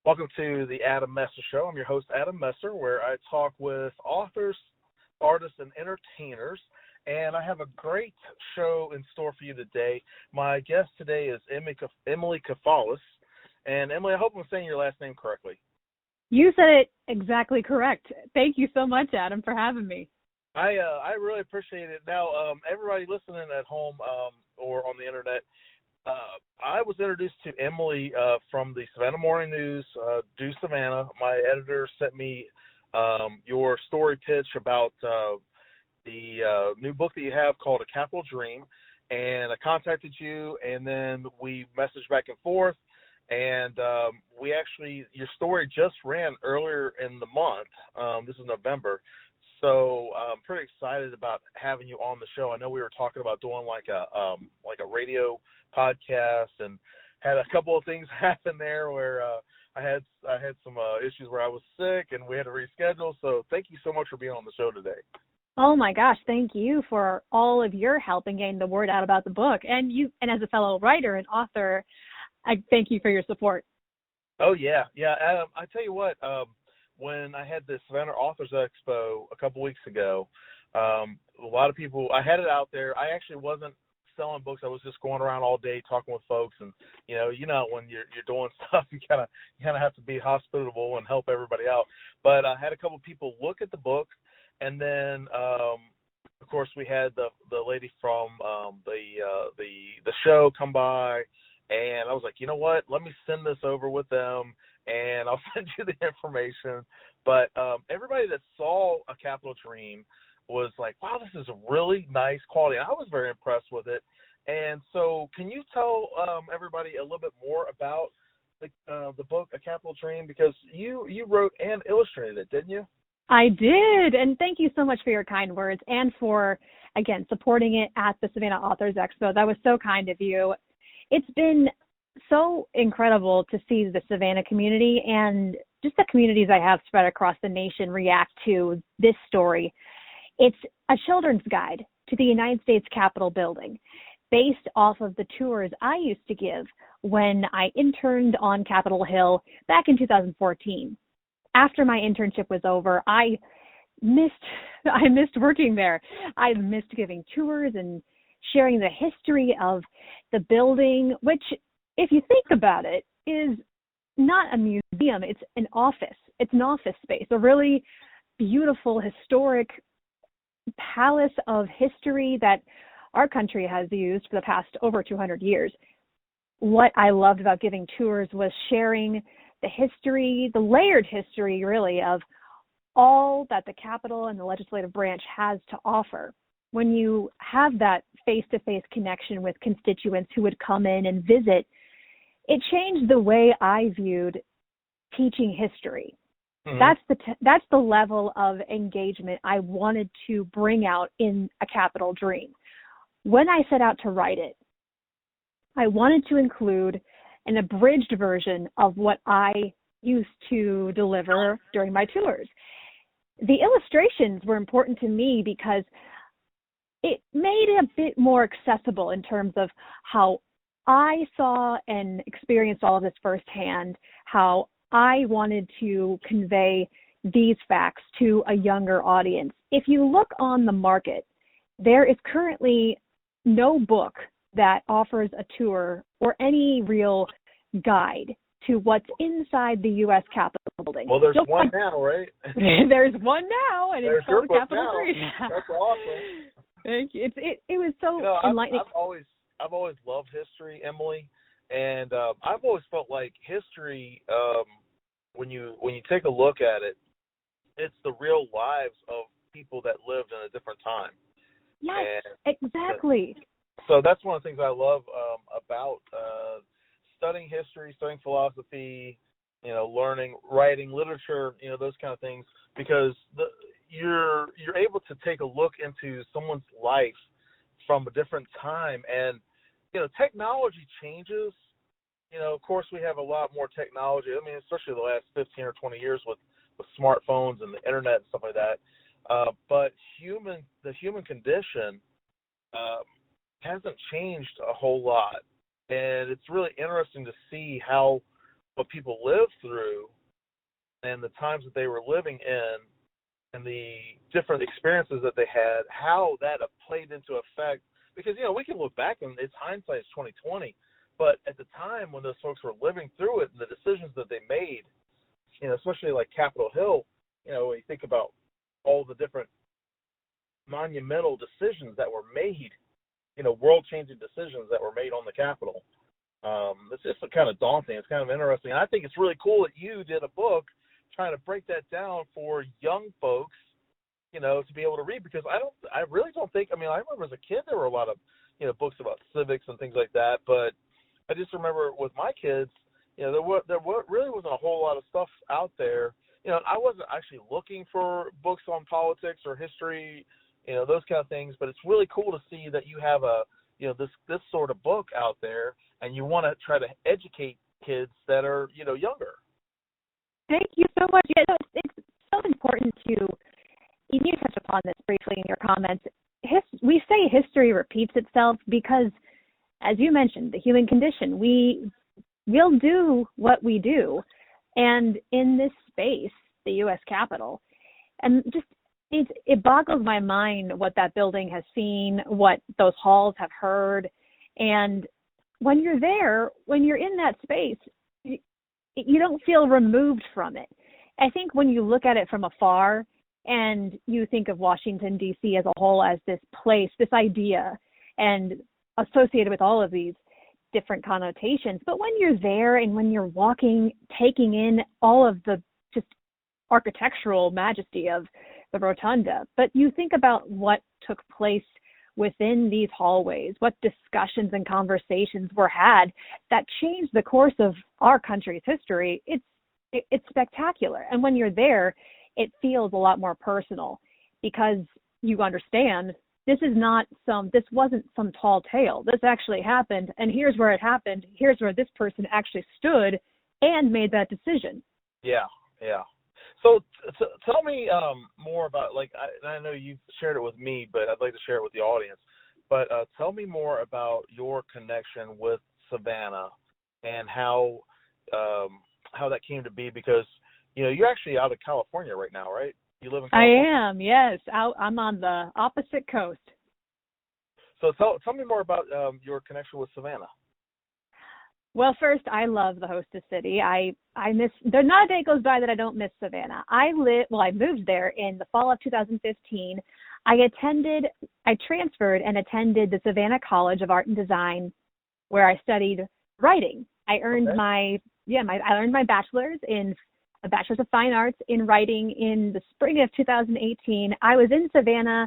Welcome to the Adam Messer Show. I'm your host, Adam Messer, where I talk with authors, artists, and entertainers. And I have a great show in store for you today. My guest today is Emilie Kefalas. And Emily, I hope I'm saying your last name correctly. You said it exactly correct. Thank you so much, Adam, for having me. I really appreciate it. Now, everybody listening at home or on the internet, I was introduced to Emily from the Savannah Morning News, Do Savannah. My editor sent me your story pitch about the new book that you have called A Capital Dream, and I contacted you, and then we messaged back and forth, and your story just ran earlier in the month. This is November. So I'm pretty excited about having you on the show. I know we were talking about doing like a radio podcast, and had a couple of things happen there where I had some issues where I was sick, and we had to reschedule. So thank you so much for being on the show today. Oh my gosh, thank you for all of your help in getting the word out about the book. And as a fellow writer and author, I thank you for your support. Oh yeah. Adam, I tell you what. When I had the Savannah Authors Expo a couple weeks ago, a lot of people, I had it out there. I actually wasn't selling books. I was just going around all day talking with folks, and you know when you're doing stuff, you kind of have to be hospitable and help everybody out. But I had a couple people look at the book, and then of course we had the lady from the show come by, and I was like, you know what? Let me send this over with them, and I'll send you the information. But everybody that saw A Capital Dream was like, wow, this is a really nice quality. I was very impressed with it. And so can you tell everybody a little bit more about the book, A Capital Dream? Because you wrote and illustrated it, didn't you? I did. And thank you so much for your kind words and for, again, supporting it at the Savannah Authors Expo. That was so kind of you. It's been so incredible to see the Savannah community and just the communities I have spread across the nation react to this story. It's a children's guide to the United States Capitol building based off of the tours I used to give when I interned on Capitol Hill back in 2014. After my internship was over, I missed working there. I missed giving tours and sharing the history of the building, which, if you think about it, is not a museum. It's an office. It's an office space, a really beautiful, historic palace of history that our country has used for the past over 200 years. What I loved about giving tours was sharing the history, the layered history, really, of all that the Capitol and the legislative branch has to offer. When you have that face-to-face connection with constituents who would come in and visit, it changed the way I viewed teaching history. Mm-hmm. That's the level of engagement I wanted to bring out in A Capital Dream. When I set out to write it, I wanted to include an abridged version of what I used to deliver during my tours. The illustrations were important to me because it made it a bit more accessible in terms of how I saw and experienced all of this firsthand, how I wanted to convey these facts to a younger audience. If you look on the market, there is currently no book that offers a tour or any real guide to what's inside the U.S. Capitol building. Well, there's one now, right? There's one now, and there's it's called your Capital Dream. That's awesome. Thank you. It was so enlightening. I've always loved history, Emily, and I've always felt like history, when you take a look at it, it's the real lives of people that lived in a different time. Yes, exactly. So that's one of the things I love about studying history, studying philosophy, learning, writing, literature, those kind of things, because you're able to take a look into someone's life from a different time. And technology changes. Of course, we have a lot more technology. I mean, especially the last 15 or 20 years with smartphones and the internet and stuff like that. But the human condition hasn't changed a whole lot. And it's really interesting to see how what people lived through and the times that they were living in and the different experiences that they had, how that played into effect. Because, we can look back and it's hindsight, it's 2020. But at the time when those folks were living through it and the decisions that they made, especially like Capitol Hill, when you think about all the different monumental decisions that were made, world-changing decisions that were made on the Capitol. It's just kind of daunting. It's kind of interesting. And I think it's really cool that you did a book trying to break that down for young folks, to be able to read, because I really don't think, I remember as a kid there were a lot of, books about civics and things like that, but I just remember with my kids, there really wasn't a whole lot of stuff out there. I wasn't actually looking for books on politics or history, those kind of things, but it's really cool to see that you have this sort of book out there, and you want to try to educate kids that are, younger. Thank you so much. Yeah, no, it's so important to, you touched upon this briefly in your comments. We say history repeats itself because, as you mentioned, the human condition, we'll do what we do. And in this space, the U.S. Capitol, and just it boggles my mind what that building has seen, what those halls have heard. And when you're there, when you're in that space, you don't feel removed from it. I think when you look at it from afar and you think of Washington, D.C. as a whole as this place, this idea, and associated with all of these different connotations. But when you're there and when you're walking, taking in all of the just architectural majesty of the rotunda, but you think about what took place within these hallways, what discussions and conversations were had that changed the course of our country's history, it's spectacular. And when you're there, it feels a lot more personal because you understand this wasn't some tall tale. This actually happened, and here's where it happened. Here's where this person actually stood and made that decision. Yeah. So tell me more about, I know you've shared it with me, but I'd like to share it with the audience. But tell me more about your connection with Savannah and how that came to be, because, you're actually out of California right now, right? You live in California? I am, yes. I'm on the opposite coast. So tell me more about your connection with Savannah. Well, first, I love the hostess city. I miss, there's not a day goes by that I don't miss Savannah. I moved there in the fall of 2015. I transferred and attended the Savannah College of Art and Design, where I studied writing. I earned I earned my bachelor's in a Bachelor's of Fine Arts in writing in the spring of 2018. I was in Savannah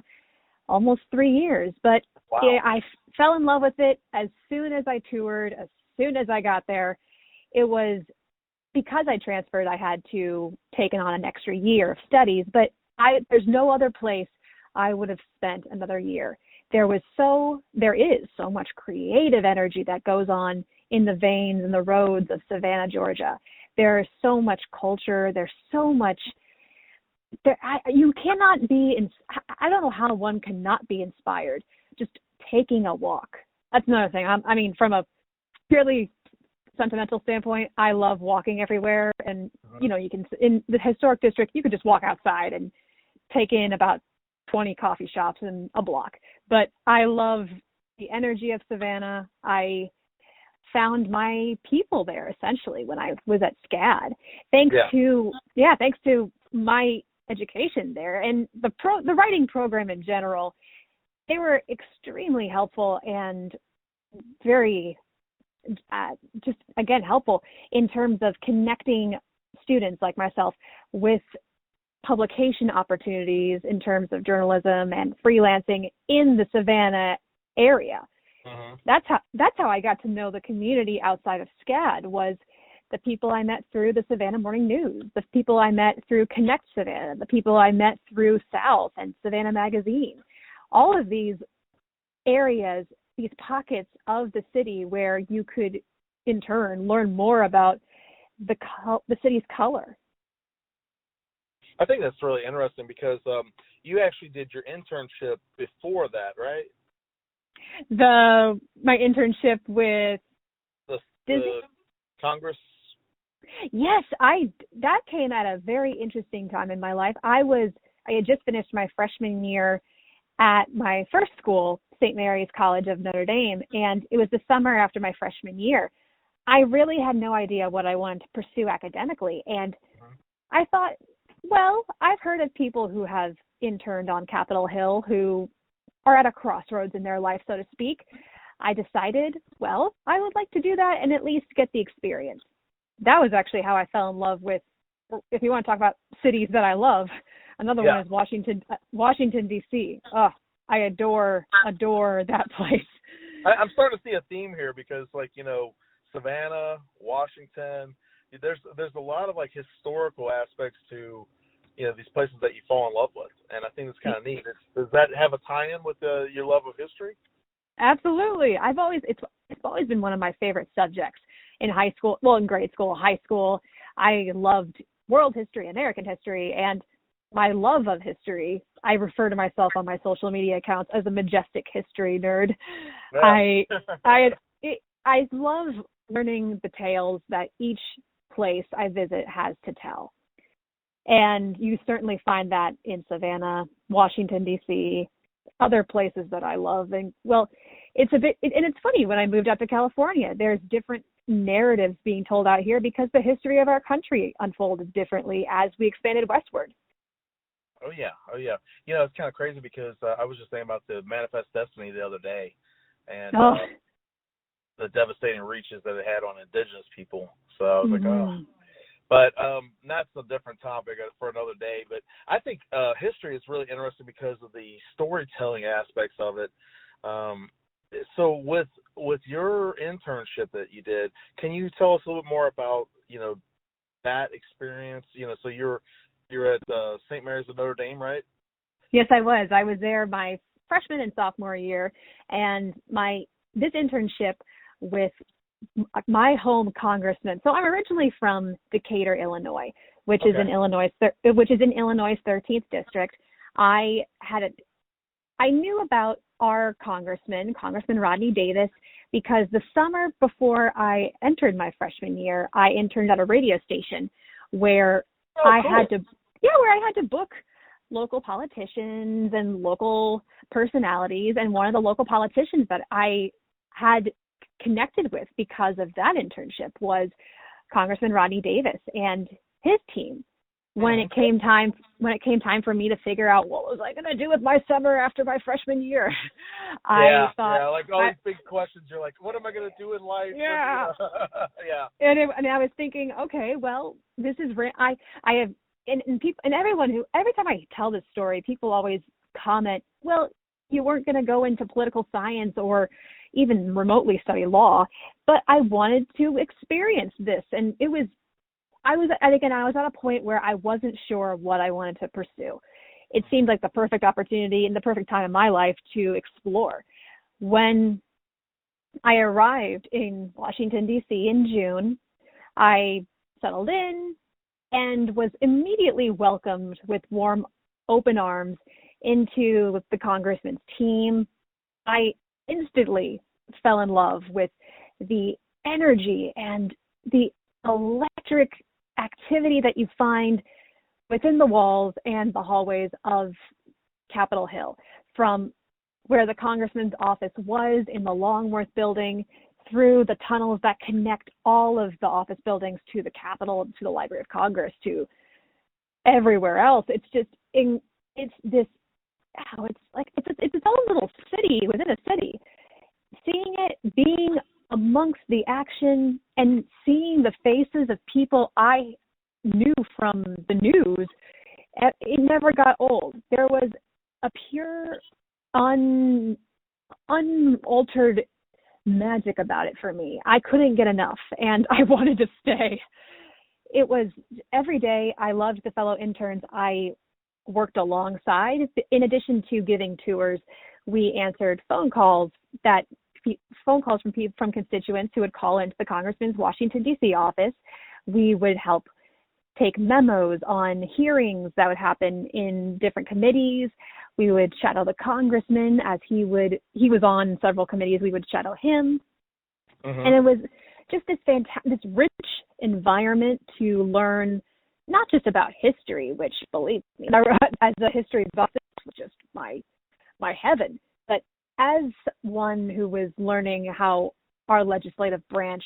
almost 3 years, but wow. I fell in love with it as soon as I toured, as soon as I got there. It was because I transferred, I had to take on an extra year of studies, but there's no other place I would have spent another year. There is so much creative energy that goes on in the veins and the roads of Savannah, Georgia. There's so much culture. There's so much. You cannot be. I don't know how one cannot be inspired just taking a walk. That's another thing. From a purely sentimental standpoint, I love walking everywhere. And you can, in the historic district, you could just walk outside and take in about 20 coffee shops in a block. But I love the energy of Savannah. I found my people there essentially when I was at SCAD, thanks to my education there and the writing program in general. They were extremely helpful and very helpful in terms of connecting students like myself with publication opportunities in terms of journalism and freelancing in the Savannah area. That's how I got to know the community outside of SCAD, was the people I met through the Savannah Morning News, the people I met through Connect Savannah, the people I met through South and Savannah Magazine. All of these areas, these pockets of the city where you could, in turn, learn more about the city's color. I think that's really interesting because you actually did your internship before that, right? My internship with the Congress. Yes, that came at a very interesting time in my life. I had just finished my freshman year at my first school, St. Mary's College of Notre Dame, and it was the summer after my freshman year. I really had no idea what I wanted to pursue academically, and I thought, well, I've heard of people who have interned on Capitol Hill who are at a crossroads in their life, so to speak. I decided, well, I would like to do that and at least get the experience. That was actually how I fell in love with, if you want to talk about cities that I love, another one is Washington, D.C. Oh, I adore that place. I'm starting to see a theme here because, like, you know, Savannah, Washington, there's a lot of, like, historical aspects to, you know, these places that you fall in love with, and I think it's kind of neat. Does that have a tie-in with your love of history? Absolutely. It's always been one of my favorite subjects in high school. Well, in grade school, high school, I loved world history, American history, and my love of history. I refer to myself on my social media accounts as a majestic history nerd. Yeah. I love learning the tales that each place I visit has to tell. And you certainly find that in Savannah, Washington, D.C., other places that I love. And, well, it's funny, when I moved out to California, there's different narratives being told out here because the history of our country unfolded differently as we expanded westward. Oh, yeah. You know, it's kind of crazy because I was just thinking about the Manifest Destiny the other day and the devastating reaches that it had on indigenous people. So I was like, oh. But that's a different topic for another day. But I think history is really interesting because of the storytelling aspects of it. So with your internship that you did, can you tell us a little bit more about, you know, that experience? You know, so you're at St. Mary's of Notre Dame, right? Yes, I was. I was there my freshman and sophomore year, and this internship with my home congressman. So I'm originally from Decatur, Illinois, which is in Illinois' 13th district. I knew about our Congressman Rodney Davis, because the summer before I entered my freshman year, I interned at a radio station where I had to book local politicians and local personalities, and one of the local politicians that I had connected with because of that internship was Congressman Rodney Davis and his team. When it came time for me to figure out what was I going to do with my summer after my freshman year, I thought, like all these big questions. You're like, what am I going to do in life? Yeah, And I was thinking, okay, well, this is I have and people and everyone who every time I tell this story, people always comment, well, you weren't going to go into political science or even remotely study law, but I wanted to experience this, and I was at a point where I wasn't sure what I wanted to pursue. It seemed like the perfect opportunity and the perfect time in my life to explore. When I arrived in Washington, D.C. in June, I settled in and was immediately welcomed with warm, open arms into the congressman's team. I instantly fell in love with the energy and the electric activity that you find within the walls and the hallways of Capitol Hill, from where the congressman's office was in the Longworth building through the tunnels that connect all of the office buildings to the Capitol, to the Library of Congress, to everywhere else. It's just, it's its own little city within a city. Seeing it, being amongst the action, and seeing the faces of people I knew from the news, it never got old. There was a pure, unaltered magic about it for me. I couldn't get enough, and I wanted to stay. It was every day. I loved the fellow interns I worked alongside. In addition to giving tours, we answered phone calls from constituents who would call into the congressman's Washington, D.C. office. We would help take memos on hearings that would happen in different committees. We would shadow the congressman as he was on several committees. We would shadow him. And it was just this rich environment to learn not just about history, which, believe me, as a history buff, this was just my heaven, but as one who was learning how our legislative branch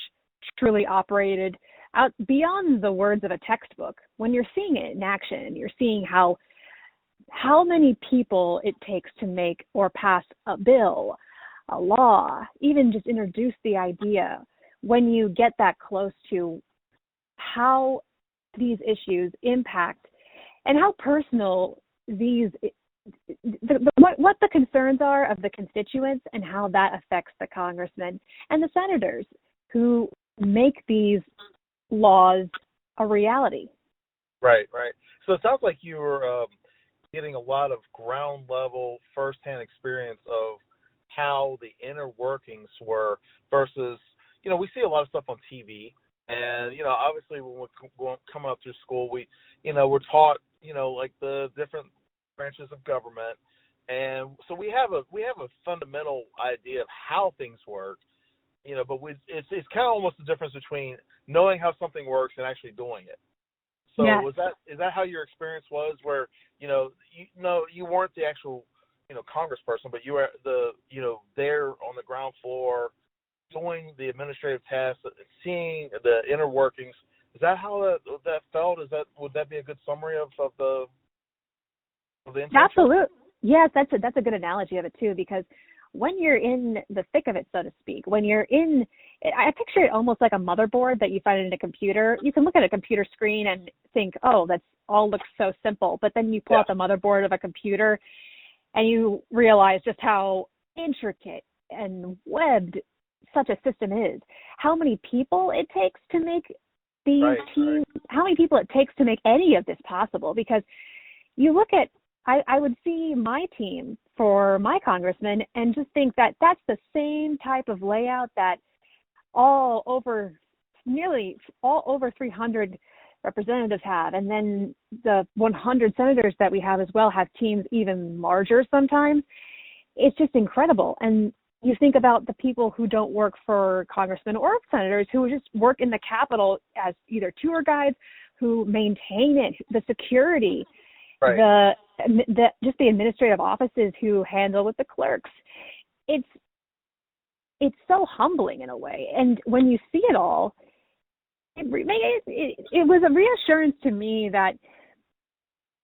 truly operated out beyond the words of a textbook, when you're seeing it in action, you're seeing how many people it takes to make or pass a bill, a law, even just introduce the idea. When you get that close to how these issues impact and how personal these what the concerns are of the constituents and how that affects the congressmen and the senators who make these laws a reality. Right. So it sounds like you were getting a lot of ground level, firsthand experience of how the inner workings were versus, we see a lot of stuff on TV, and obviously when we're coming up through school, we're taught like the different branches of government, and so we have a fundamental idea of how things work, but it's kind of almost the difference between knowing how something works and actually doing it. So yes. is that how your experience was, where you weren't the actual congressperson, but you were there on the ground floor doing the administrative tasks, seeing the inner workings? Is that how that felt? Would that be a good summary of the internship? Absolutely. Yes, that's a good analogy of it too, because when you're in the thick of it, so to speak, I picture it almost like a motherboard that you find in a computer. You can look at a computer screen and think, oh, that's all looks so simple. But then you pull out the motherboard of a computer and you realize just how intricate and webbed such a system is. How many people it takes to make these teams, how many people it takes to make any of this possible. Because you look at, I would see my team for my congressman and just think that that's the same type of layout that nearly all over 300 representatives have. And then the 100 senators that we have as well have teams even larger sometimes. It's just incredible. And you think about the people who don't work for congressmen or senators who just work in the Capitol as either tour guides, who maintain it, the security, just the administrative offices who handle with the clerks. It's so humbling in a way. And when you see it all, it was a reassurance to me that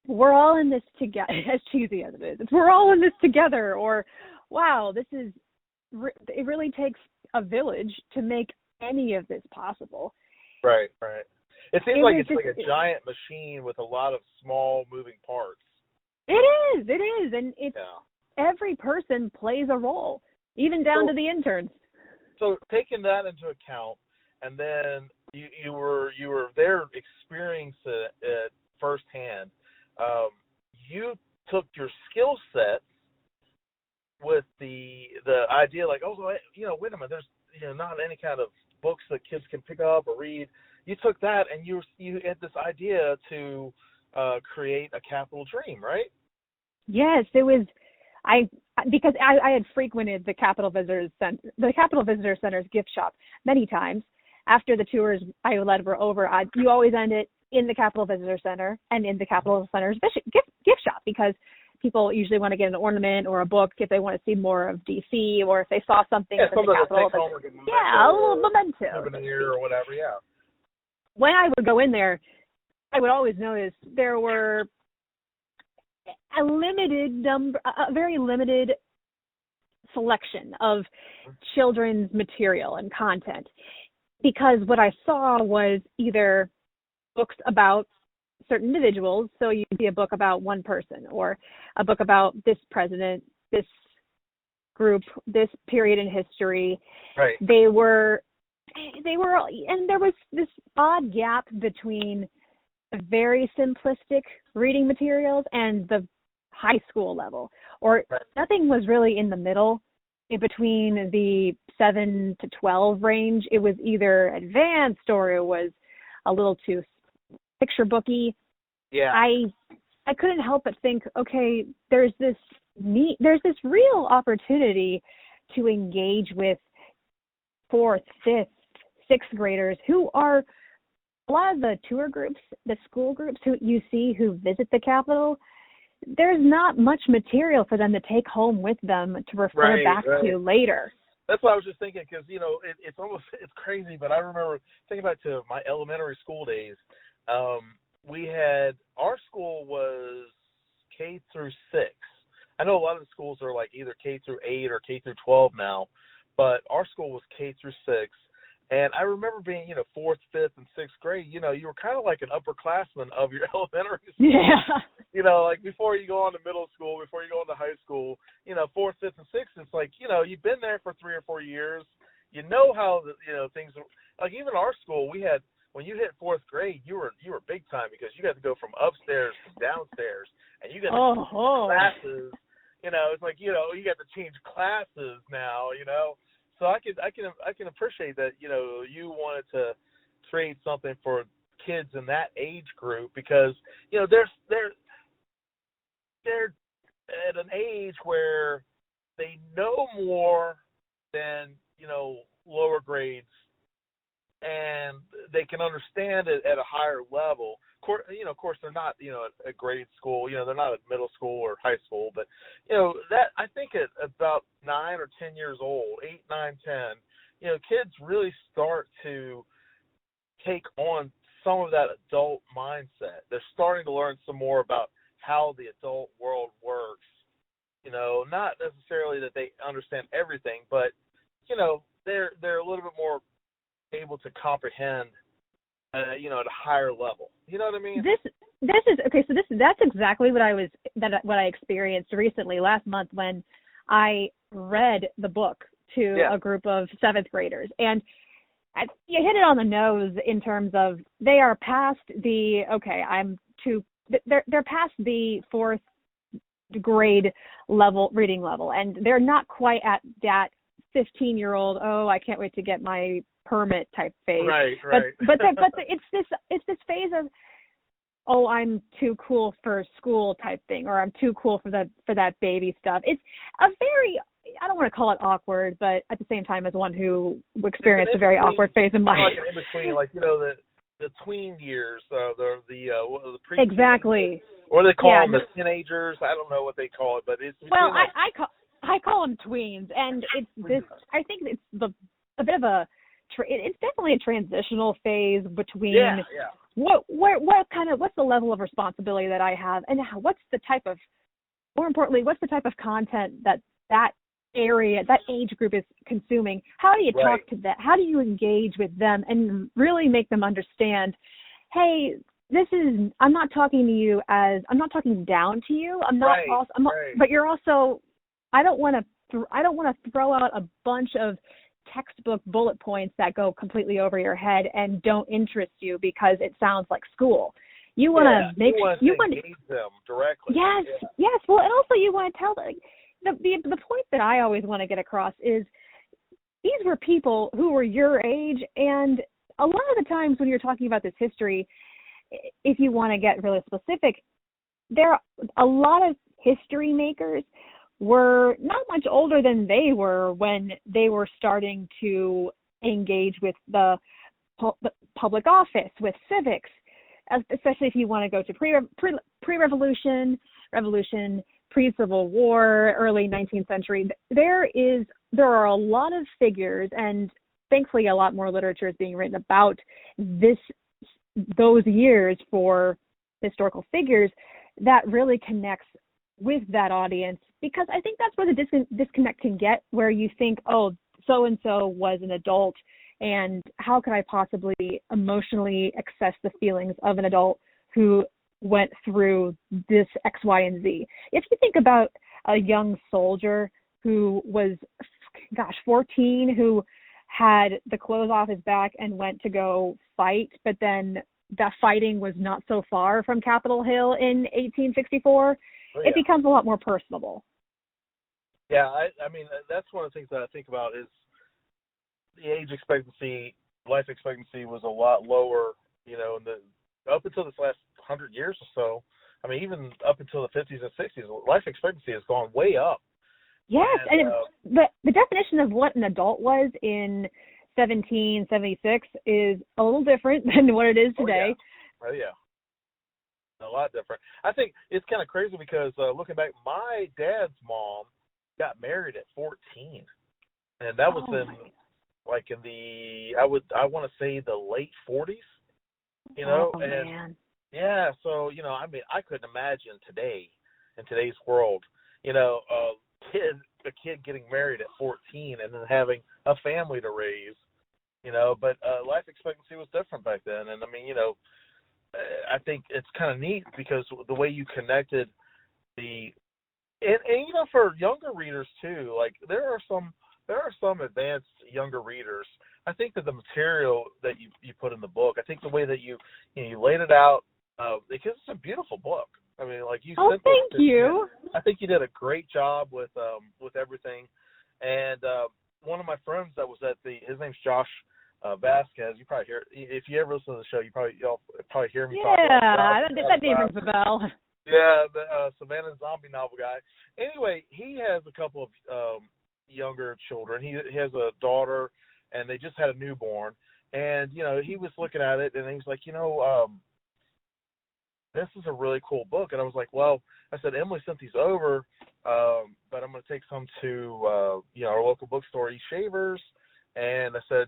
we're all in this together, as cheesy as it is. We're all in this together, or, wow, it really takes a village to make any of this possible. Right. It seems like it's like a giant machine with a lot of small moving parts. It is. And every person plays a role, even down to the interns. So taking that into account, and then you were there experiencing it firsthand. You took your skill set with the idea, like, wait a minute, there's not any kind of books that kids can pick up or read. You took that and you had this idea to create a Capitol Dream, right? Yes, it was. Because I had frequented the Capitol Visitor Center's gift shop many times. After the tours I led were over, you always end it in the Capitol Visitor Center and in the Capitol Center's gift shop, because people usually want to get an ornament or a book if they want to see more of DC, or if they saw something in the Capitol. A little memento. Souvenir or whatever, yeah. When I would go in there, I would always notice there were a very limited selection of children's material and content, because what I saw was either books about certain individuals, so you see a book about one person, or a book about this president, this group, this period in history. Right. They were, and there was this odd gap between very simplistic reading materials and the high school level, or nothing was really in the middle, in between the 7 to 12 range. It was either advanced or it was a little too picture booky. Yeah. I couldn't help but think, okay, there's this real opportunity to engage with 4th, 5th, 6th graders who are a lot of the tour groups, the school groups who you see who visit the Capitol, there's not much material for them to take home with them to refer back to later. That's what I was just thinking, because, you know, it's crazy, but I remember thinking back to my elementary school days. Our school was K through 6. I know a lot of the schools are like either K through 8 or K through 12 now, but our school was K through 6. And I remember being, you know, 4th, 5th, and 6th grade, you know, you were kind of like an upperclassman of your elementary school. Yeah. You know, like before you go on to middle school, before you go on to high school, you know, 4th, 5th, and 6th, it's like, you know, you've been there for 3 or 4 years. You know how, you know, things, like even our school, we had, when you hit 4th grade, you were big time, because you got to go from upstairs to downstairs, and you got to change classes. You know, it's like, you know, you got to change classes now, you know. So I can appreciate that, you know, you wanted to create something for kids in that age group, because, you know, they're at an age where they know more than, you know, lower grades, and they can understand it at a higher level. You know, of course, they're not, you know, at grade school. You know, they're not at middle school or high school. But, you know, that I think at about 9 or 10 years old, 8, 9, 10, you know, kids really start to take on some of that adult mindset. They're starting to learn some more about how the adult world works. You know, not necessarily that they understand everything, but, you know, they're a little bit more able to comprehend, you know, at a higher level. You know what I mean? This is okay. So that's exactly what I experienced recently last month when I read the book to a group of 7th graders, and you hit it on the nose in terms of they are past the they're past the 4th grade level reading level, and they're not quite at that 15-year-old, oh, I can't wait to get my permit type phase. Right. But it's this phase of, oh, I'm too cool for school type thing, or I'm too cool for that baby stuff. It's a very, I don't want to call it awkward, but at the same time, as one who experienced a very awkward phase in life. Like an in-between, like, you know, the tween years, the pre. Exactly. Or they call them the teenagers. I don't know what they call it, but it's. Well, I call them tweens, and it's this. I think it's a bit of a. It's definitely a transitional phase between what's the level of responsibility that I have, and what's the type of content that area, that age group is consuming. How do you talk to that? How do you engage with them and really make them understand, hey, I'm not talking to you as, I'm not talking down to you. But you're also, I don't want to throw out a bunch of textbook bullet points that go completely over your head and don't interest you because it sounds like school. You want to engage them directly. Yes. Well, and also you want to tell them. The point that I always want to get across is these were people who were your age, and a lot of the times when you're talking about this history, if you want to get really specific, there are a lot of history makers were not much older than they were when they were starting to engage with the public office, with civics, especially if you want to go to pre-revolution, revolution, pre-Civil War, early 19th century. There are a lot of figures, and thankfully a lot more literature is being written about those years for historical figures that really connects with that audience, because I think that's where the disconnect can get, where you think, oh, so-and-so was an adult, and how could I possibly emotionally access the feelings of an adult who went through this X, Y, and Z. If you think about a young soldier who was, 14, who had the clothes off his back and went to go fight, but then that fighting was not so far from Capitol Hill in 1864, it becomes a lot more personable. Yeah, I mean, that's one of the things that I think about is the life expectancy was a lot lower, you know, up until this last 100 years or so. I mean, even up until the 50s and 60s, life expectancy has gone way up. Yes, and the definition of what an adult was in, 1776 is a little different than what it is today. Oh yeah. A lot different. I think it's kind of crazy because looking back, my dad's mom got married at 14, and that was in the I want to say the late 40s. You know, man. Yeah, so I mean, I couldn't imagine today, in today's world, a kid getting married at 14 and then having a family to raise. But life expectancy was different back then, and I mean, I think it's kind of neat because the way you connected and for younger readers too, like there are some advanced younger readers. I think that the material that you put in the book, I think the way that you laid it out, because it's a beautiful book. I mean, like you said. Thank you. I think you did a great job with everything. And one of my friends that was his name's Josh Vasquez. You probably hear, if you ever listen to the show, you'll probably hear me talk about Josh. That name rings a bell. Yeah, the Savannah zombie novel guy. Anyway, he has a couple of younger children. He has a daughter, and they just had a newborn. And he was looking at it, and he was like, this is a really cool book. And I was like, well, I said, Emily sent these over, but I'm going to take some to our local bookstore, East Shavers. And I said,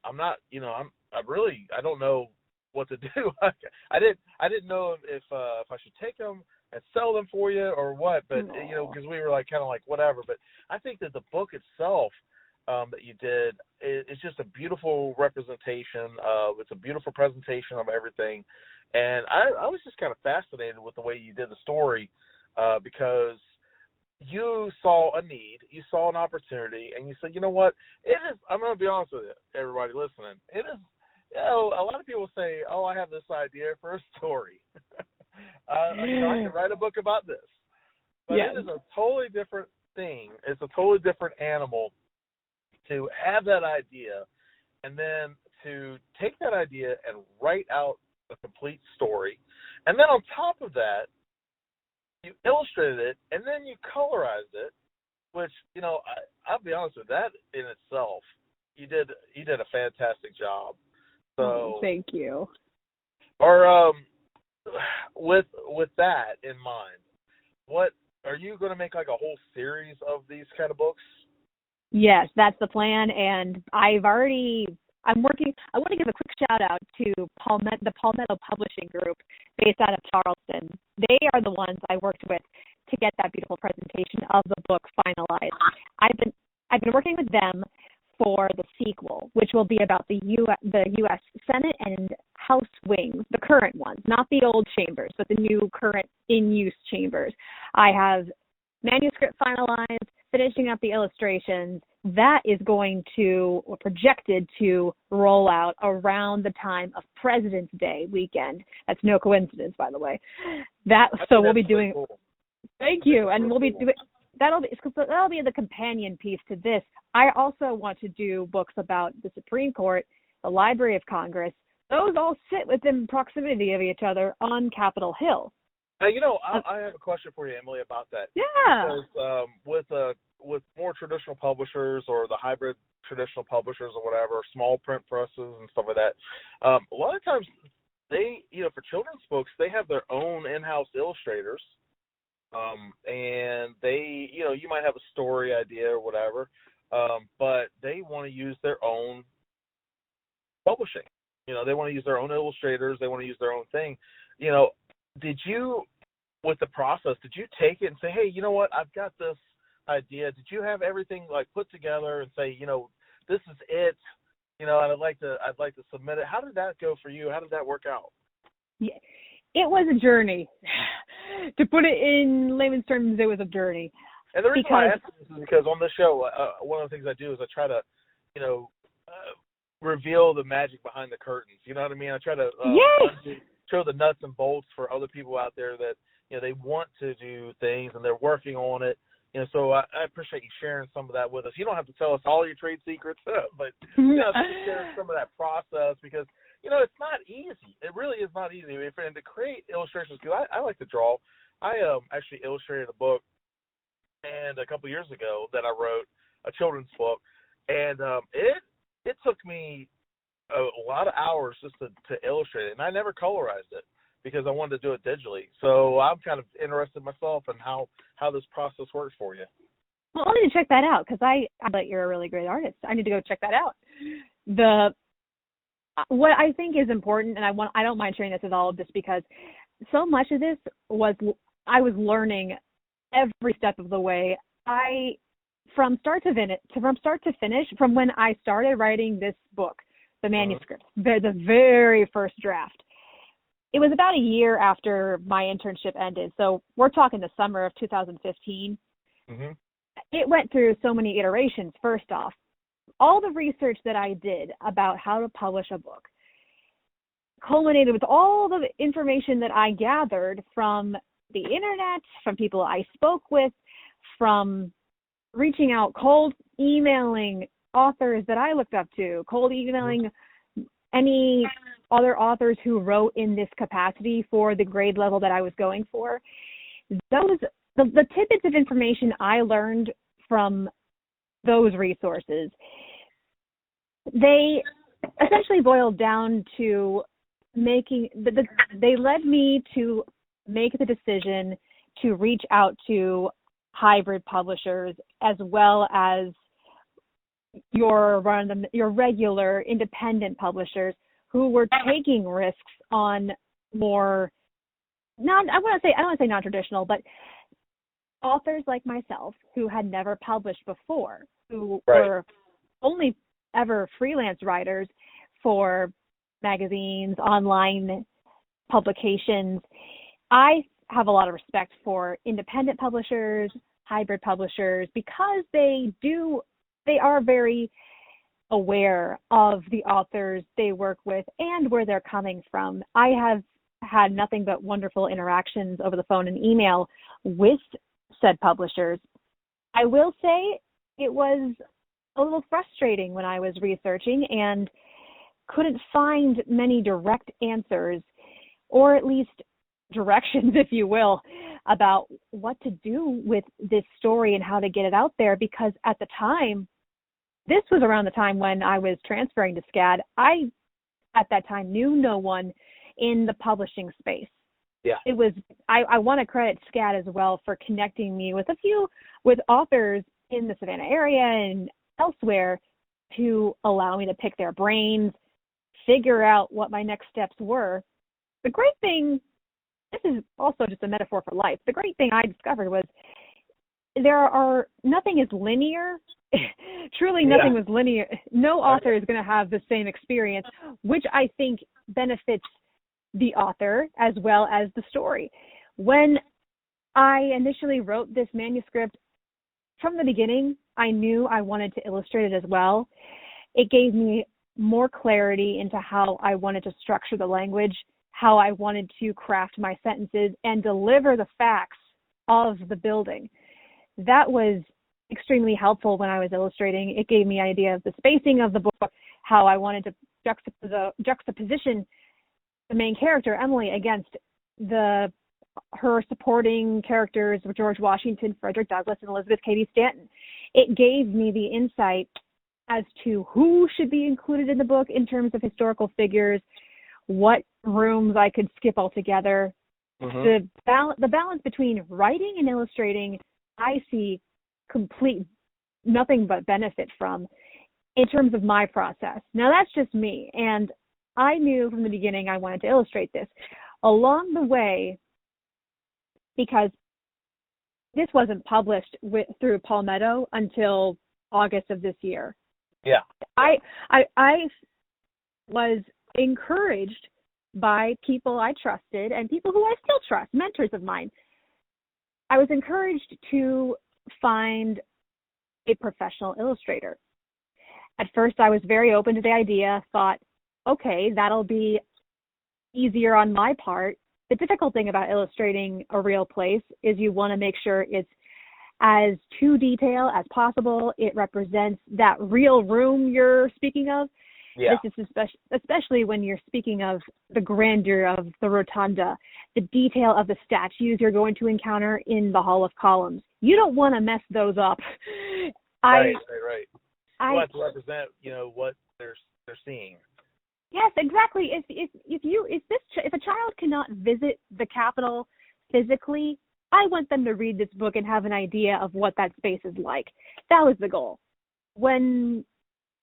I'm not, I don't know what to do. I didn't know if I should take them and sell them for you or what, but because we were kind of like whatever. But I think that the book itself that you did is just a beautiful representation. It's a beautiful presentation of everything, and I was just kind of fascinated with the way you did the story because you saw a need, you saw an opportunity, and you said, you know what, it is. I'm going to be honest with you, everybody listening. It is. A lot of people say, "Oh, I have this idea for a story. I can write a book about this." But It is a totally different thing. It's a totally different animal to have that idea and then to take that idea and write out a complete story. And then on top of that, you illustrated it and then you colorized it, which, I'll be honest with you, that in itself, you did a fantastic job. So thank you. Or with that in mind, what are you going to make like a whole series of these kind of books? Yes, that's the plan, and I want to give a quick shout out to the Palmetto Publishing Group based out of Charleston. They are the ones I worked with to get that beautiful presentation of the book finalized. I've been working with them for the sequel, which will be about the U.S. Senate and House wings, the current ones, not the old chambers, but the new current in-use chambers. I have manuscript finalized, finishing up the illustrations. That is projected to roll out around the time of President's Day weekend. That's no coincidence, by the way. We'll be doing. Cool. Thank you, and we'll be doing. That'll be the companion piece to this. I also want to do books about the Supreme Court, the Library of Congress. Those all sit within proximity of each other on Capitol Hill. I have a question for you, Emily, about that. Yeah. Because with more traditional publishers or the hybrid traditional publishers or whatever, small print presses and stuff like that, a lot of times they, for children's books, they have their own in-house illustrators. And they, you might have a story idea or whatever, but they want to use their own publishing. They want to use their own illustrators. They want to use their own thing. Did you, with the process, did you take it and say, hey, you know what, I've got this idea. Did you have everything put together and say, this is it, and I'd like to submit it? How did that go for you? How did that work out? Yeah. It was a journey. To put it in layman's terms, it was a journey. And the reason why I ask this is because on this show, one of the things I do is I try to, reveal the magic behind the curtains. You know what I mean? I try to show the nuts and bolts for other people out there that, they want to do things and they're working on it. So I appreciate you sharing some of that with us. You don't have to tell us all your trade secrets, but share some of that process because, it's not easy. It really is not easy. And to create illustrations, because I like to draw. I actually illustrated a book and a couple years ago that I wrote, a children's book, and it took me a lot of hours just to illustrate it, and I never colorized it because I wanted to do it digitally. So I'm kind of interested myself in how this process works for you. Well, I need to check that out because I bet you're a really great artist. I need to go check that out. What I think is important, and I don't mind sharing this with all of this because so much of this I was learning every step of the way. From start to finish, from when I started writing this book, the manuscript, the very first draft. It was about a year after my internship ended, so we're talking the summer of 2015. Mm-hmm. It went through so many iterations. First off, all the research that I did about how to publish a book culminated with all the information that I gathered from the internet, from people I spoke with, from reaching out, cold emailing authors that I looked up to, cold emailing any other authors who wrote in this capacity for the grade level that I was going for. The tidbits of information I learned from those resources, they essentially boiled down to they led me to make the decision to reach out to hybrid publishers as well as your regular independent publishers who were taking risks on more I don't want to say non-traditional, but authors like myself who had never published before, who were only ever freelance writers for magazines, online publications. I have a lot of respect for independent publishers, hybrid publishers, because they are very aware of the authors they work with and where they're coming from. I have had nothing but wonderful interactions over the phone and email with said publishers. I will say it was a little frustrating when I was researching and couldn't find many direct answers, or at least directions, if you will, about what to do with this story and how to get it out there, because at the time, this was around the time when I was transferring to SCAD. I, at that time, knew no one in the publishing space. Yeah. It was, I want to credit SCAD as well for connecting me with with authors in the Savannah area and elsewhere to allow me to pick their brains, figure out what my next steps were. The great thing, this is also just a metaphor for life. The great thing I discovered was nothing is linear. Truly nothing was linear. No author is going to have the same experience, which I think benefits the author as well as the story. When I initially wrote this manuscript, from the beginning, I knew I wanted to illustrate it as well. It gave me more clarity into how I wanted to structure the language, how I wanted to craft my sentences and deliver the facts of the building. That was extremely helpful when I was illustrating. It gave me an idea of the spacing of the book, how I wanted to juxtaposition the main character, Emily, against her supporting characters of George Washington, Frederick Douglass, and Elizabeth Cady Stanton. It gave me the insight as to who should be included in the book in terms of historical figures, what rooms I could skip altogether. The balance between writing and illustrating, I see nothing but benefit from in terms of my process. Now, that's just me, and I knew from the beginning I wanted to illustrate this. Along the way, because this wasn't published through Palmetto until August of this year. Yeah. I was encouraged by people I trusted and people who I still trust, mentors of mine. I was encouraged to find a professional illustrator. At first, I was very open to the idea, thought, okay, that'll be easier on my part. The difficult thing about illustrating a real place is you want to make sure it's as to detail as possible. It represents that real room you're speaking of. Yeah. This is especially when you're speaking of the grandeur of the rotunda, the detail of the statues you're going to encounter in the Hall of Columns. You don't want to mess those up. Right. You want to represent, what they're seeing. Yes, exactly. If a child cannot visit the Capitol physically, I want them to read this book and have an idea of what that space is like. That was the goal. When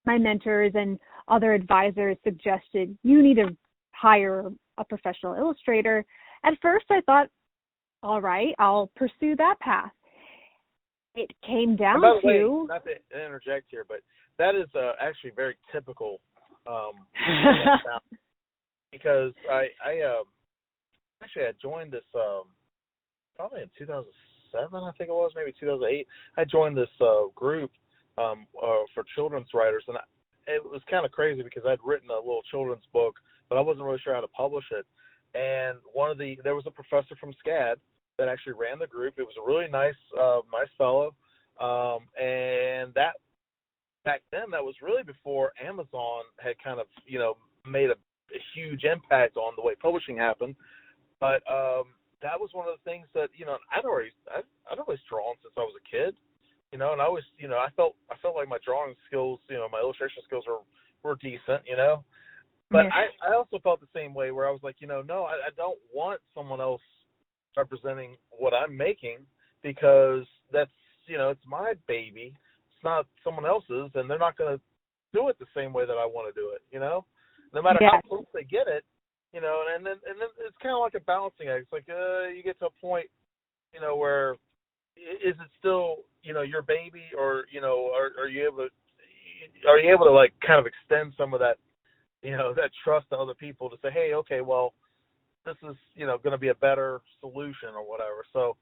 my mentors and other advisors suggested you need to hire a professional illustrator, at first I thought, all right, I'll pursue that path. It came down and by the to... way, not to interject here, but that is actually very typical because I actually I joined this probably in 2007, I think it was, maybe 2008. I joined this group for children's writers, and it was kind of crazy because I'd written a little children's book, but I wasn't really sure how to publish it. And there was a professor from SCAD that actually ran the group. It was a really nice fellow, and that back then, that was really before Amazon had kind of, made a huge impact on the way publishing happened. But that was one of the things that, I'd always drawn since I was a kid, and I always, I felt like my drawing skills, my illustration skills were decent, But yeah. I also felt the same way where I was like, no, I don't want someone else representing what I'm making because that's, it's my baby. It's not someone else's, and they're not going to do it the same way that I want to do it, no matter how close they get it, and then it's kind of like a balancing act. It's like you get to a point, where is it still, your baby, or are you able to like kind of extend some of that, that trust to other people to say, hey, okay, well, this is, going to be a better solution or whatever. So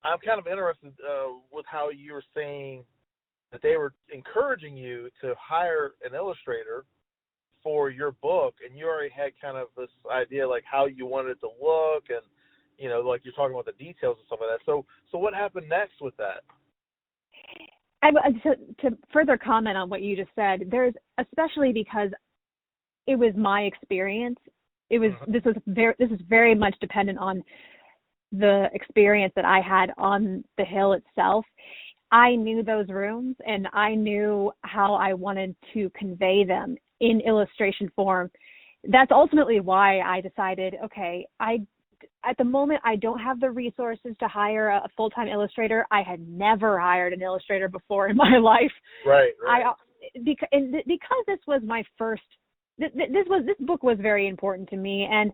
I'm kind of interested with how you were saying that they were encouraging you to hire an illustrator for your book, and you already had kind of this idea like how you wanted it to look, and like you're talking about the details and stuff like that. So what happened next with that? To further comment on what you just said, there's, especially because it was my experience, it was this is very much dependent on the experience that I had on the Hill itself. I knew those rooms, and I knew how I wanted to convey them in illustration form. That's ultimately why I decided, okay, at the moment, I don't have the resources to hire a full-time illustrator. I had never hired an illustrator before in my life. Right. Because this was my first. This book was very important to me, and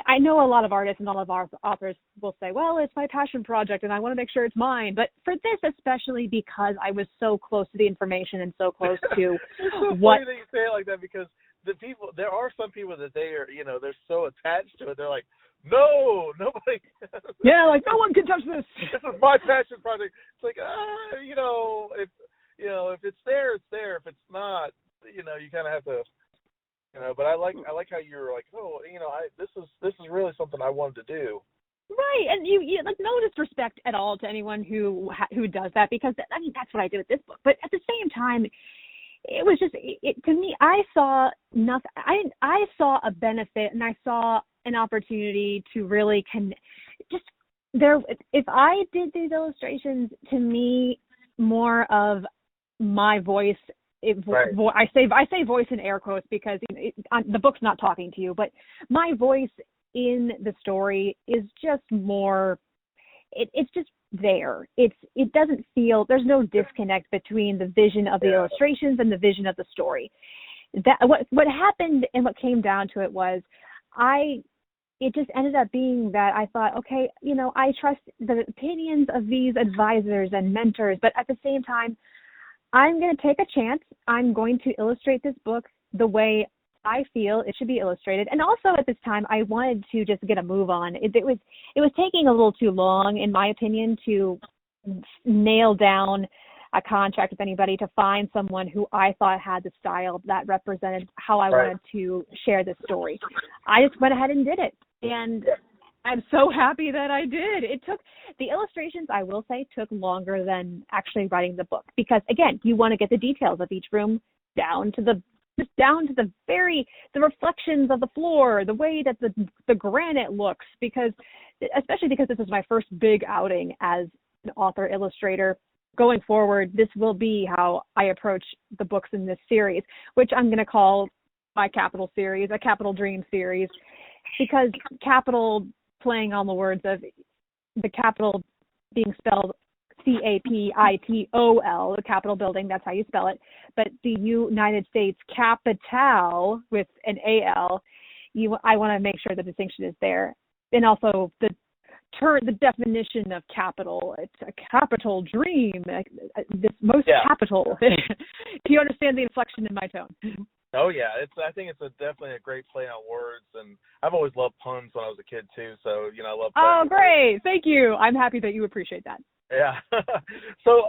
I know a lot of artists and a lot of our authors will say, well, it's my passion project and I want to make sure it's mine. But for this, especially because I was so close to the information and so close to it's so funny that you say it like that, because there are some people that they are, they're so attached to it. They're like, no, nobody. Yeah, like no one can touch this. This is my passion project. It's like, if it's there, it's there. If it's not, you kind of have to. But I like how you're like, oh, this is really something I wanted to do. Right, and you like no disrespect at all to anyone who does that, because that's what I did with this book. But at the same time, it was just to me, I saw nothing. I saw a benefit, and I saw an opportunity to really if I did these illustrations, to me, more of my voice. Right. I say voice in air quotes because the book's not talking to you, but my voice in the story is just more. It's just there. It doesn't feel, there's no disconnect between the vision of the illustrations and the vision of the story. That what happened and what came down to it was it just ended up being that I thought, okay, I trust the opinions of these advisors and mentors, but at the same time, I'm going to take a chance. I'm going to illustrate this book the way I feel it should be illustrated. And also at this time, I wanted to just get a move on. It was taking a little too long, in my opinion, to nail down a contract with anybody, to find someone who I thought had the style that represented how I wanted to share this story. I just went ahead and did it. And I'm so happy that I did. The illustrations, I will say, took longer than actually writing the book, because again, you want to get the details of each room down to the reflections of the floor, the way that the granite looks, especially because this is my first big outing as an author illustrator. going forward, this will be how I approach the books in this series, which I'm going to call my Capital series, a Capital Dream series, because Capital, playing on the words of the Capitol being spelled Capitol, the Capitol building, that's how you spell it, but the United States Capital with an AL, I want to make sure the distinction is there. And also the definition of capital, it's a capital dream, this most capital. Do you understand the inflection in my tone? Oh yeah, I think it's definitely a great play on words, and I've always loved puns when I was a kid too. So I love. Oh, great! Thank you. I'm happy that you appreciate that. Yeah. So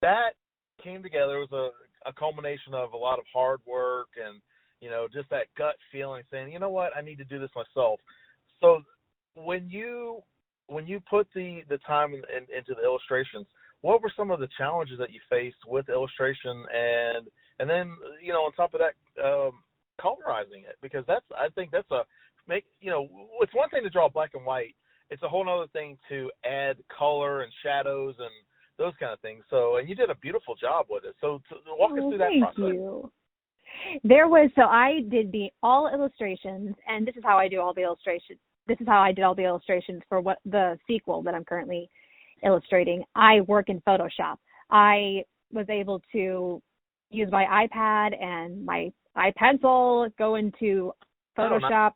that came together. It was a culmination of a lot of hard work and just that gut feeling, saying, you know what, I need to do this myself. So when you put the time into the illustrations, what were some of the challenges that you faced with illustration, and then on top of that, colorizing it? Because I think it's one thing to draw black and white. It's a whole other thing to add color and shadows and those kind of things. So, and you did a beautiful job with it. So walk us through that process. Thank you. I did all illustrations, and this is how I do all the illustrations. This is how I did all the illustrations for what the sequel that I'm currently illustrating. I work in Photoshop. I was able to use my iPad and my iPencil, go into Photoshop,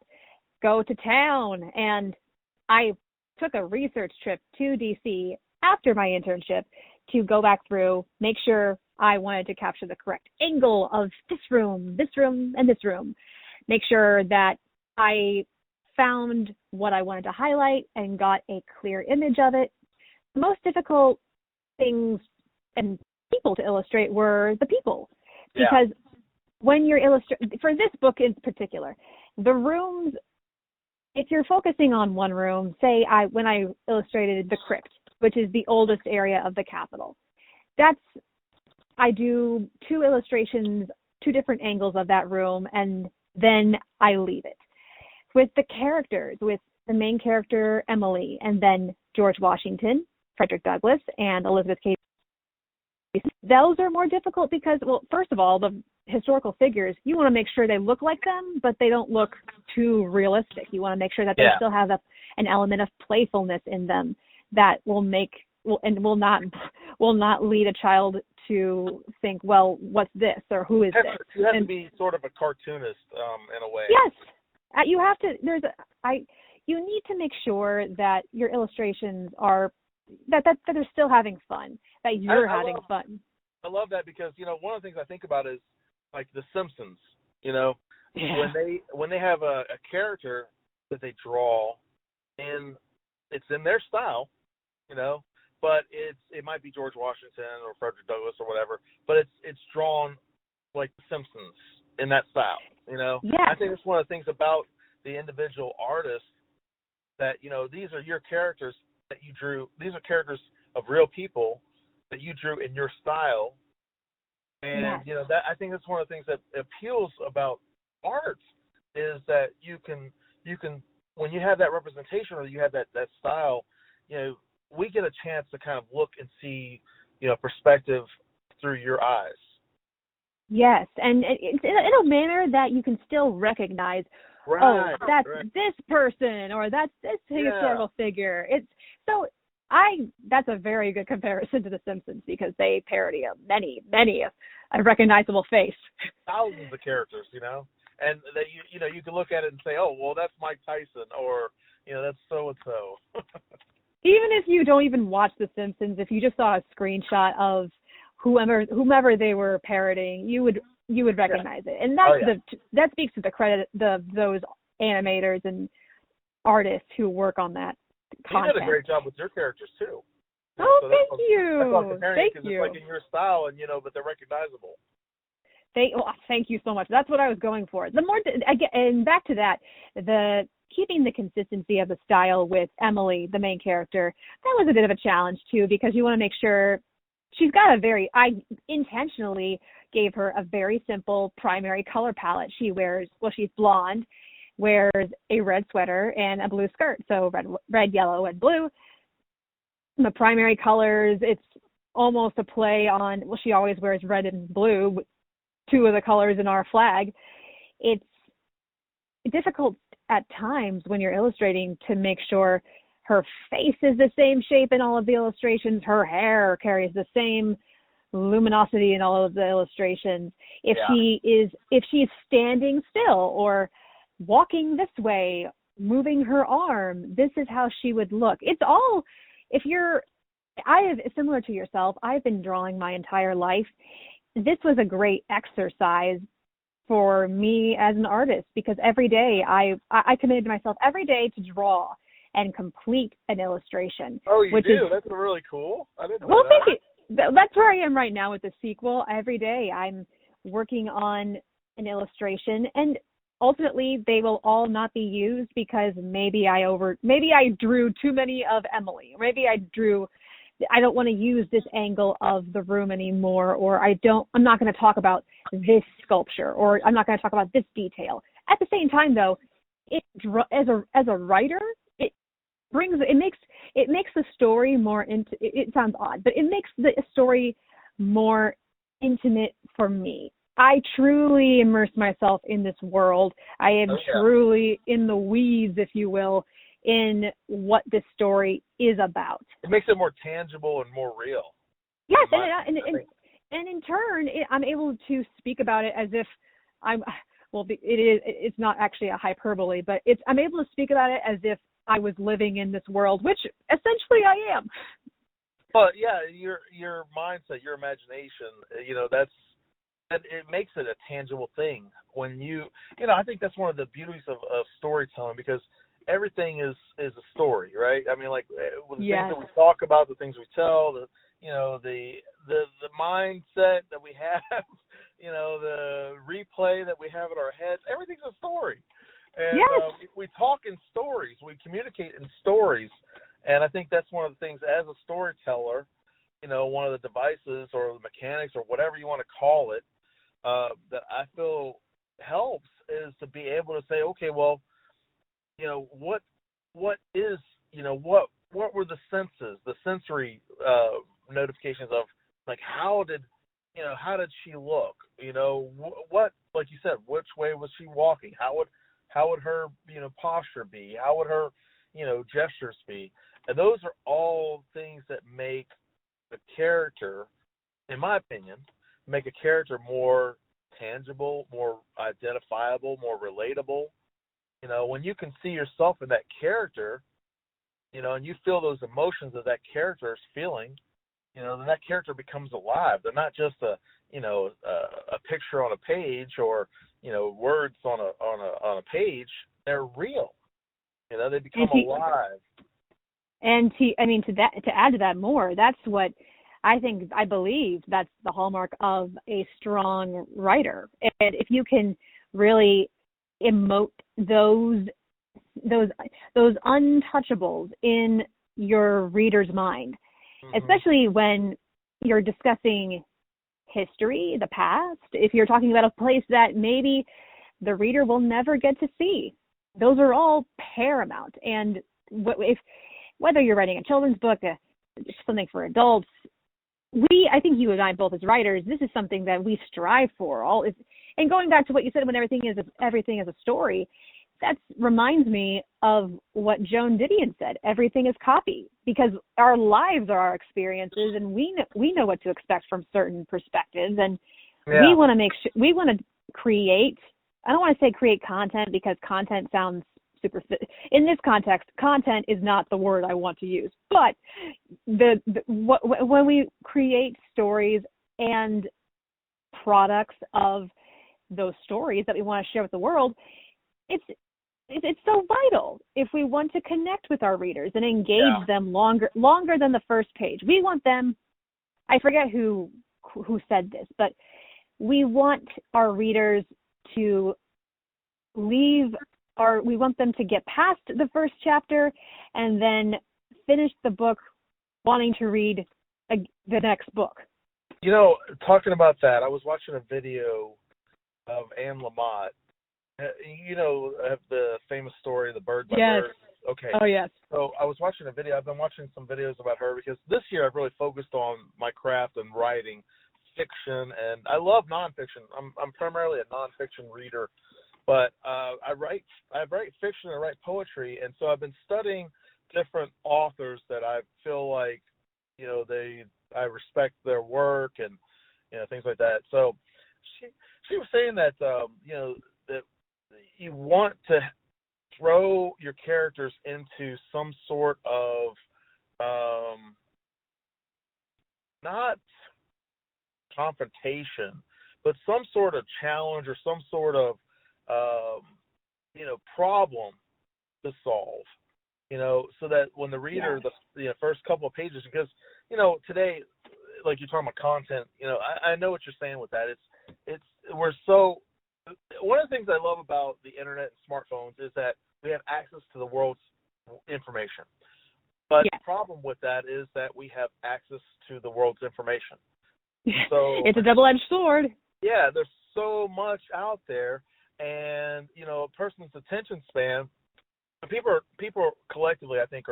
go to town, and I took a research trip to DC after my internship to go back through, make sure I wanted to capture the correct angle of this room, and this room. Make sure that I found what I wanted to highlight and got a clear image of it. The most difficult things and people to illustrate were the people. Because when you're illustrating, for this book in particular, the rooms, if you're focusing on one room, say when I illustrated the crypt, which is the oldest area of the Capitol, I do 2 illustrations, 2 different angles of that room, and then I leave it. With the characters, with the main character, Emilie, and then George Washington, Frederick Douglass, and Elizabeth Cady, those are more difficult because, well, first of all, the historical figures, you want to make sure they look like them, but they don't look too realistic. You want to make sure that they still have an element of playfulness in them that will not lead a child to think, well, what's this or who is this? You have to be sort of a cartoonist in a way. Yes, you have to. You need to make sure that your illustrations are that they're still having fun, that you're having fun. I love that because one of the things I think about is like The Simpsons. When they have a character that they draw, and it's in their style, but it might be George Washington or Frederick Douglass or whatever, but it's drawn like The Simpsons in that style. I think it's one of the things about the individual artist that these are your characters that you drew. These are characters of real people that you drew in your style, and that I think that's one of the things that appeals about art is that you can when you have that representation or you have that style, we get a chance to kind of look and see perspective through your eyes. Yes, and it's in a manner that you can still recognize. Right, that's this person, or that's this historical figure. That's a very good comparison to The Simpsons because they parody many a recognizable face. Thousands of characters, and that you can look at it and say, oh, well, that's Mike Tyson, or that's so and so. Even if you don't even watch The Simpsons, if you just saw a screenshot of whomever they were parodying, you would recognize it, and that speaks to the credit those animators and artists who work on that content. You did a great job with your characters too. Oh, so thank you. Thank you. It's like in your style, and but they're recognizable. Thank you so much. That's what I was going for. And back to that, keeping the consistency of the style with Emilie, the main character, that was a bit of a challenge too, because you want to make sure she's got I intentionally gave her a very simple primary color palette. She's blonde, wears a red sweater and a blue skirt. So red, yellow, and blue. The primary colors, it's almost a play on, well, she always wears red and blue, two of the colors in our flag. It's difficult at times when you're illustrating to make sure her face is the same shape in all of the illustrations, her hair carries the same luminosity in all of the illustrations. If she's standing still or walking this way, moving her arm, this is how she would look. It's all, similar to yourself, I've been drawing my entire life. This was a great exercise for me as an artist, because every day I committed to myself every day to draw and complete an illustration. Oh, you do? That's really cool. I didn't know that. Thank you. That's where I am right now with the sequel. Every day I'm working on an illustration, and ultimately they will all not be used because maybe I drew too many of Emily. Maybe I don't want to use this angle of the room anymore, or I'm not going to talk about this sculpture, or I'm not going to talk about this detail. At the same time, though, as a writer, it makes the story more it sounds odd, but it makes the story more intimate for me. I truly immerse myself in this world. I am truly in the weeds, if you will, in what this story is about. It makes it more tangible and more real. Yes, and in turn, I'm able to speak about it as if it's not actually a hyperbole, but I'm able to speak about it as if I was living in this world, which essentially I am. But yeah, your mindset, your imagination, it makes it a tangible thing. When I think that's one of the beauties of storytelling, because everything is a story, right? I mean, like the things that we talk about, the things we tell, the mindset that we have, the replay that we have in our heads, everything's a story. And we talk in stories, we communicate in stories. And I think that's one of the things as a storyteller, one of the devices or the mechanics or whatever you want to call it, that I feel helps is to be able to say, okay, well, what were the senses, the sensory notifications of, like, how did she look? What, like you said, which way was she walking? How would her, posture be? How would her, gestures be? And those are all things that make a character, in my opinion, make a character more tangible, more identifiable, more relatable. When you can see yourself in that character, and you feel those emotions that character is feeling, then that character becomes alive. They're not just a picture on a page or, words on a page. They're real. They become alive. And to add to that more, that's what I believe that's the hallmark of a strong writer. And if you can really emote those untouchables in your reader's mind, especially when you're discussing history, the past, if you're talking about a place that maybe the reader will never get to see, those are all paramount. And whether you're writing a children's book, something for adults, I think you and I both as writers, this is something that we strive for. And going back to what you said, when everything is a story, that reminds me of what Joan Didion said. Everything is copy, because our lives are our experiences, and we know what to expect from certain perspectives, and we want to create. I don't want to say create content, because content sounds super. In this context, content is not the word I want to use. But when we create stories and products of those stories that we want to share with the world, it's so vital if we want to connect with our readers and engage them longer than the first page. We want them. I forget who said this, but we want our readers to we want them to get past the first chapter and then finish the book wanting to read the next book. Talking about that, I was watching a video of Anne Lamott. Of the famous story, The Bird by Bird. Okay. Oh, yes. So I was watching a video. I've been watching some videos about her because this year I've really focused on my craft and writing fiction, and I love nonfiction. I'm primarily a nonfiction reader, but I write fiction, I write poetry, and so I've been studying different authors that I feel like, I respect their work and things like that. So she was saying that that you want to throw your characters into some sort of not confrontation, but some sort of challenge or some sort of problem to solve. So that when the reader, the first couple of pages, because today, like you're talking about content, I know what you're saying with that. We're so, one of the things I love about the internet and smartphones is that we have access to the world's information. But the problem with that is that we have access to the world's information. So it's a double-edged sword. Yeah, there's so much out there, and a person's attention span. People collectively, I think,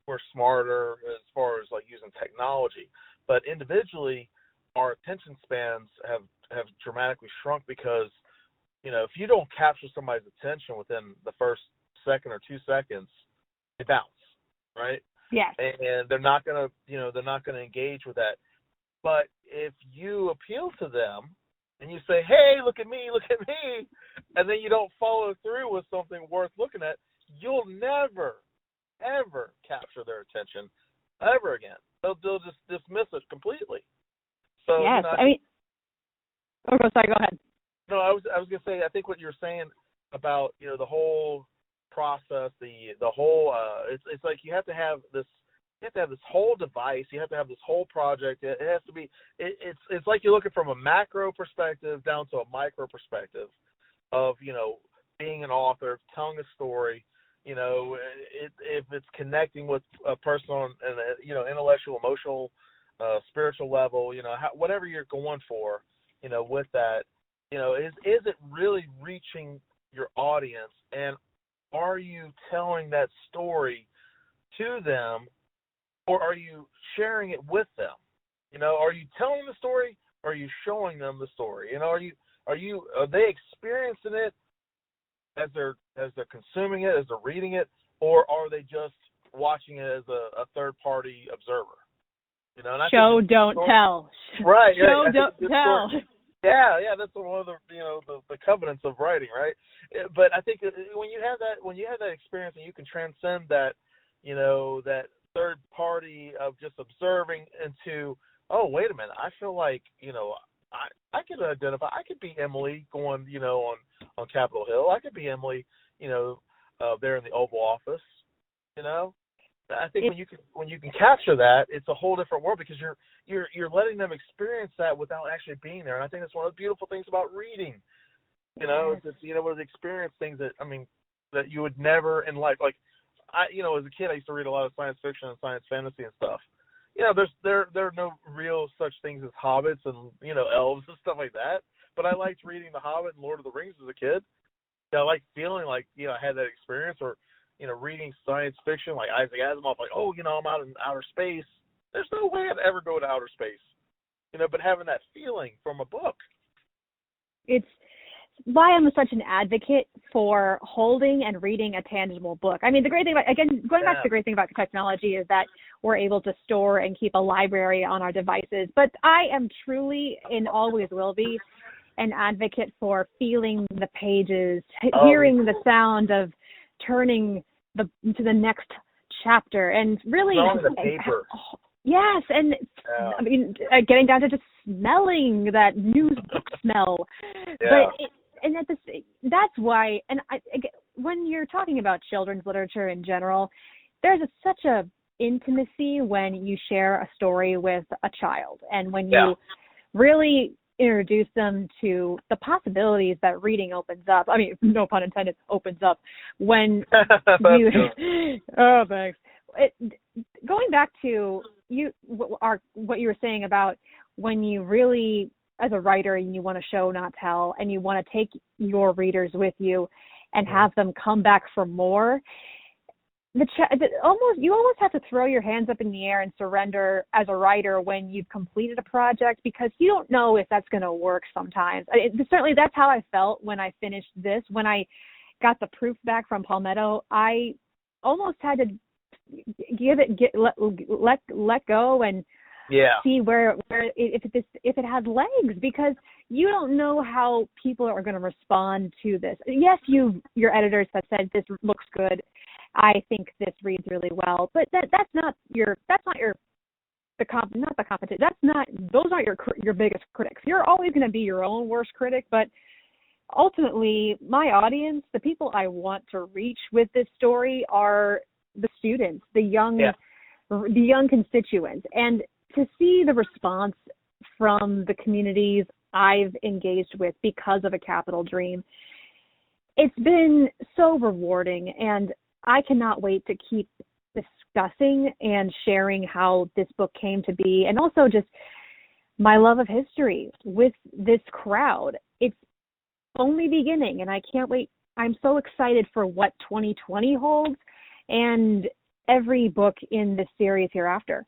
we're smarter as far as like using technology, but individually, our attention spans have dramatically shrunk because if you don't capture somebody's attention within the first second or 2 seconds, they bounce, right? Yes. And they're not gonna engage with that. But if you appeal to them and you say, "Hey, look at me," and then you don't follow through with something worth looking at, you'll never, ever capture their attention ever again. They'll just dismiss it completely. So yes, sorry, go ahead. No, I was gonna say, I think what you're saying about the whole process, the whole it's like you have to have this whole device, you have to have this whole project. It has to be it's like you're looking from a macro perspective down to a micro perspective of being an author, telling a story. If it's connecting with a person on an intellectual, emotional, spiritual level, whatever you're going for, with that, is it really reaching your audience, and are you telling that story to them, or are you sharing it with them? Are you telling the story, or are you showing them the story? Are they experiencing it as they're consuming it, as they're reading it, or are they just watching it as a third party observer? Show, don't tell. Right. Show, don't tell. Yeah, that's one of the covenants of writing, right? But I think when you have that experience and you can transcend that, that third party of just observing into, oh, wait a minute, I feel like, I could identify, I could be Emilie going, on Capitol Hill. I could be Emilie, there in the Oval Office, I think when you can capture that, it's a whole different world, because you're letting them experience that without actually being there. And I think that's one of the beautiful things about reading. Is able to experience things that you would never in life. Like as a kid, I used to read a lot of science fiction and science fantasy and stuff. There are no real such things as hobbits and elves and stuff like that. But I liked reading The Hobbit and Lord of the Rings as a kid. I liked feeling like I had that experience, or reading science fiction like Isaac Asimov, like, I'm out in outer space. There's no way I'd ever go to outer space, but having that feeling from a book. It's why I'm such an advocate for holding and reading a tangible book. The great thing about, again, going back to the great thing about technology is that we're able to store and keep a library on our devices. But I am truly, and always will be, an advocate for feeling the pages, hearing the sound of turning to the next chapter, and really the paper. Yes, and getting down to just smelling that news book smell. Yeah. But that's why. And when you're talking about children's literature in general, there's such a intimacy when you share a story with a child, and when you really introduce them to the possibilities that reading opens up. No pun intended, opens up when you. Oh, thanks. Going back to what you were saying about when you really, as a writer, and you want to show, not tell, and you want to take your readers with you and have them come back for more. you almost have to throw your hands up in the air and surrender as a writer when you've completed a project, because you don't know if that's going to work sometimes. Certainly that's how I felt when I finished this. When I got the proof back from Palmetto, I almost had to let go and see where if it has legs, because you don't know how people are going to respond to this. Yes, your editors have said this looks good, I think this reads really well, but those aren't your biggest critics. You're always going to be your own worst critic, but ultimately my audience, the people I want to reach with this story, are the students, the young constituents. And to see the response from the communities I've engaged with because of A Capital Dream, it's been so rewarding, and I cannot wait to keep discussing and sharing how this book came to be, and also just my love of history with this crowd. It's only beginning, and I can't wait. I'm so excited for what 2020 holds and every book in this series hereafter.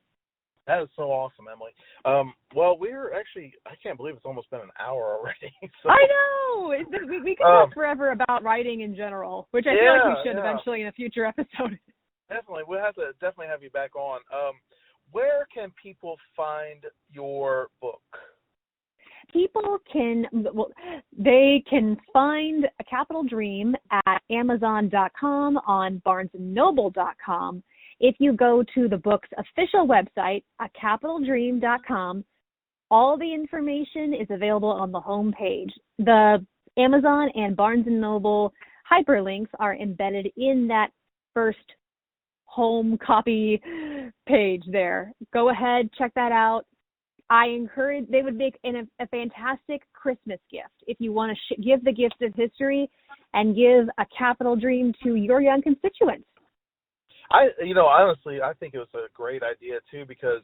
That is so awesome, Emily. Well, we're actually, I can't believe it's almost been an hour already. So. I know! We can talk forever about writing in general, which I feel like we should eventually in a future episode. Definitely. We'll have to have you back on. Where can people find your book? People can find A Capital Dream at Amazon.com, on BarnesandNoble.com. If you go to the book's official website, acapitaldream.com, all the information is available on the home page. The Amazon and Barnes & Noble hyperlinks are embedded in that first home copy page there. Go ahead, check that out. I encourage, they would make a fantastic Christmas gift if you want to give the gift of history and give A Capital Dream to your young constituents. Honestly, I think it was a great idea too, because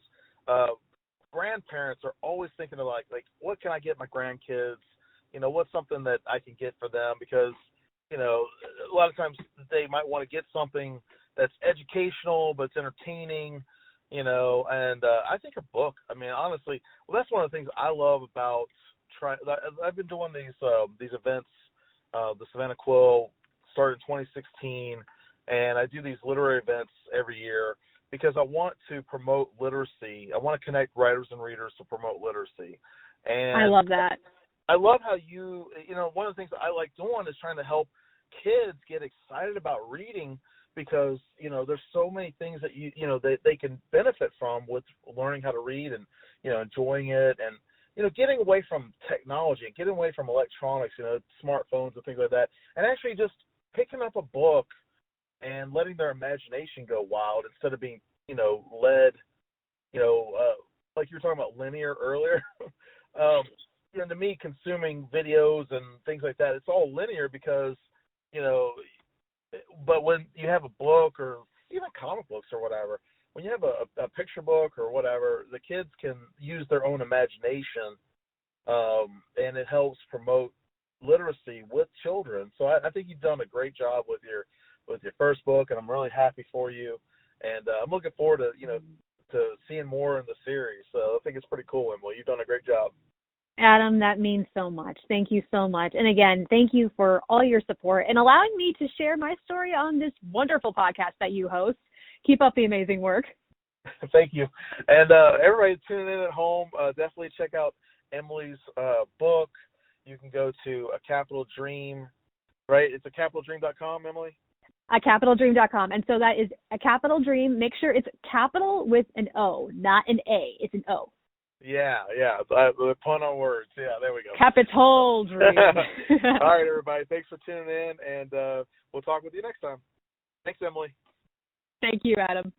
grandparents are always thinking of like, what can I get my grandkids? What's something that I can get for them? Because, a lot of times they might want to get something that's educational, but it's entertaining, and I think a book, honestly, that's one of the things I love about I've been doing these events, the Savannah Quill started in 2016, and I do these literary events every year because I want to promote literacy. I want to connect writers and readers to promote literacy. And I love that. I love how one of the things that I like doing is trying to help kids get excited about reading, because, there's so many things that they can benefit from with learning how to read and, enjoying it, and, getting away from technology and getting away from electronics, smartphones and things like that, and actually just picking up a book and letting their imagination go wild instead of being, led, like you were talking about linear earlier. To me, consuming videos and things like that, it's all linear because, but when you have a book or even comic books or whatever, when you have a picture book or whatever, the kids can use their own imagination, and it helps promote literacy with children. So I think you've done a great job with your first book, and I'm really happy for you, and I'm looking forward to to seeing more in the series. So I think it's pretty cool, Emily. You've done a great job. Adam, that means so much. Thank you so much. And again, thank you for all your support and allowing me to share my story on this wonderful podcast that you host. Keep up the amazing work. Thank you. And everybody tuning in at home, definitely check out Emily's book. You can go to A Capital Dream, right? It's acapitaldream.com, Emily? Acapitaldream.com. And so that is A Capital Dream. Make sure it's capital with an O, not an A. It's an O. Yeah. The pun on words. Yeah, there we go. Capital Dream. All right, everybody. Thanks for tuning in, and we'll talk with you next time. Thanks, Emily. Thank you, Adam.